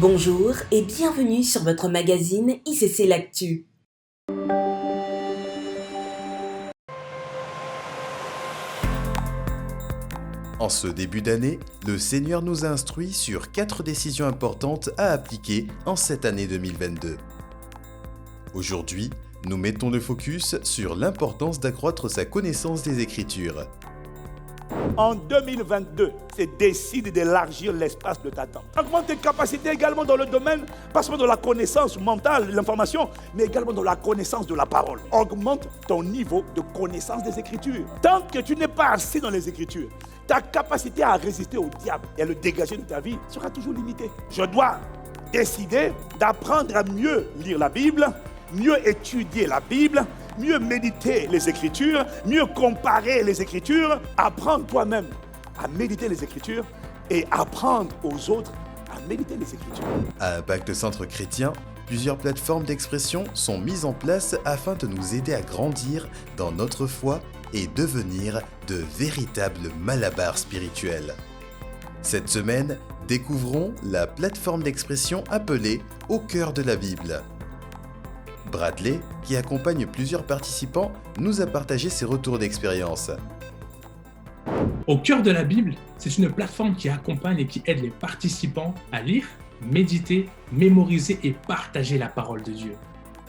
Bonjour et bienvenue sur votre magazine ICC L'Actu. En ce début d'année, le Seigneur nous a instruits sur 4 décisions importantes à appliquer en cette année 2022. Aujourd'hui, nous mettons le focus sur l'importance d'accroître sa connaissance des Écritures. En 2022, c'est décide d'élargir l'espace de ta tente. Augmente tes capacités également dans le domaine, pas seulement de la connaissance mentale, de l'information, mais également de la connaissance de la parole. Augmente ton niveau de connaissance des Écritures. Tant que tu n'es pas assis dans les Écritures, ta capacité à résister au diable et à le dégager de ta vie sera toujours limitée. Je dois décider d'apprendre à mieux lire la Bible, mieux étudier la Bible, mieux méditer les Écritures, mieux comparer les Écritures, apprendre toi-même à méditer les Écritures et apprendre aux autres à méditer les Écritures. À Impact Centre Chrétien, plusieurs plateformes d'expression sont mises en place afin de nous aider à grandir dans notre foi et devenir de véritables malabars spirituels. Cette semaine, découvrons la plateforme d'expression appelée Au cœur de la Bible. Bradley, qui accompagne plusieurs participants, nous a partagé ses retours d'expérience. Au cœur de la Bible, c'est une plateforme qui accompagne et qui aide les participants à lire, méditer, mémoriser et partager la parole de Dieu.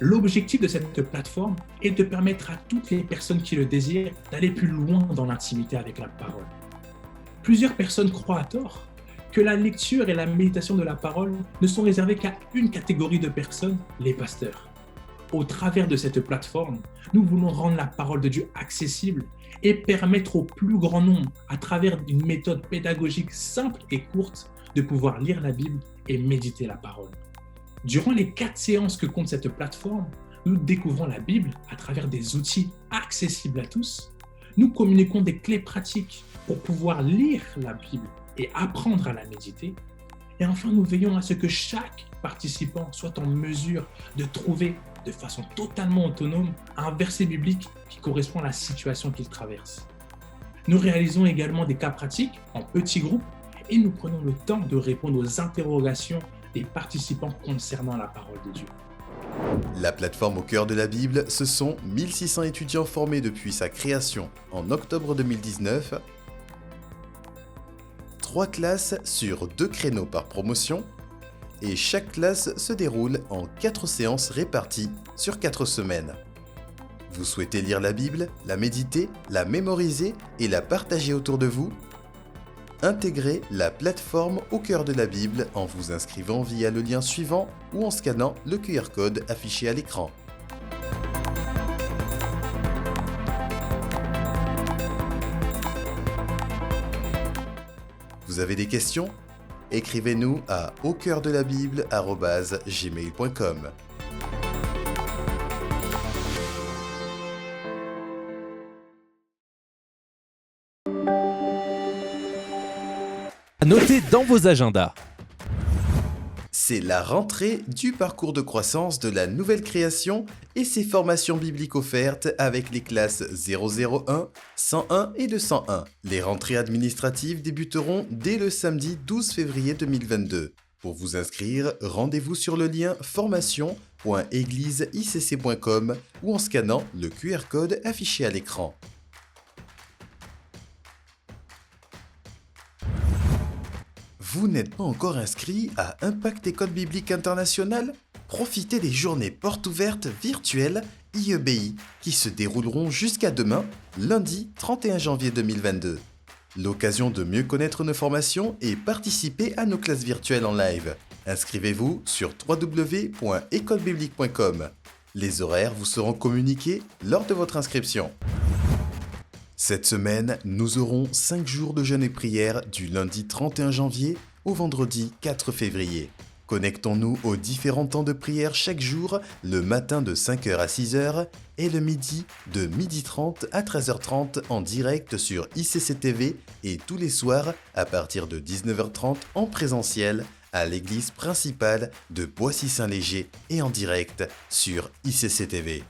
L'objectif de cette plateforme est de permettre à toutes les personnes qui le désirent d'aller plus loin dans l'intimité avec la parole. Plusieurs personnes croient à tort que la lecture et la méditation de la parole ne sont réservées qu'à une catégorie de personnes, les pasteurs. Au travers de cette plateforme, nous voulons rendre la parole de Dieu accessible et permettre au plus grand nombre, à travers une méthode pédagogique simple et courte, de pouvoir lire la Bible et méditer la parole. Durant les 4 séances que compte cette plateforme, nous découvrons la Bible à travers des outils accessibles à tous. Nous communiquons des clés pratiques pour pouvoir lire la Bible et apprendre à la méditer. Et enfin, nous veillons à ce que chaque participant soit en mesure de trouver de façon totalement autonome un verset biblique qui correspond à la situation qu'il traverse. Nous réalisons également des cas pratiques en petits groupes et nous prenons le temps de répondre aux interrogations des participants concernant la parole de Dieu. La plateforme Au cœur de la Bible, ce sont 1600 étudiants formés depuis sa création en octobre 2019, 3 classes sur 2 créneaux par promotion, et chaque classe se déroule en 4 séances réparties sur 4 semaines. Vous souhaitez lire la Bible, la méditer, la mémoriser et la partager autour de vous ? Intégrez la plateforme Au cœur de la Bible en vous inscrivant via le lien suivant ou en scannant le QR code affiché à l'écran. Vous avez des questions ? Écrivez-nous à aucoeurdelabible@gmail.com. Notez dans vos agendas. C'est la rentrée du parcours de croissance de la nouvelle création et ses formations bibliques offertes avec les classes 001, 101 et 201. Les rentrées administratives débuteront dès le samedi 12 février 2022. Pour vous inscrire, rendez-vous sur le lien formation.eglisicc.com ou en scannant le QR code affiché à l'écran. Vous n'êtes pas encore inscrit à Impact École Biblique Internationale ? Profitez des journées portes ouvertes virtuelles IEBI qui se dérouleront jusqu'à demain, lundi 31 janvier 2022. L'occasion de mieux connaître nos formations et participer à nos classes virtuelles en live. Inscrivez-vous sur www.ecolebiblique.com. Les horaires vous seront communiqués lors de votre inscription. Cette semaine, nous aurons 5 jours de jeûne et prière du lundi 31 janvier au vendredi 4 février. Connectons-nous aux différents temps de prière chaque jour, le matin de 5h à 6h et le midi de 12h30 à 13h30 en direct sur ICC TV et tous les soirs à partir de 19h30 en présentiel à l'église principale de Boissy-Saint-Léger et en direct sur ICC TV.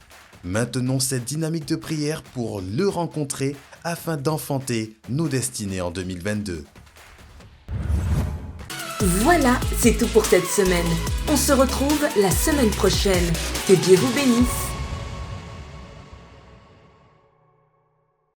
Maintenons cette dynamique de prière pour le rencontrer afin d'enfanter nos destinées en 2022. Voilà, c'est tout pour cette semaine. On se retrouve la semaine prochaine. Que Dieu vous bénisse.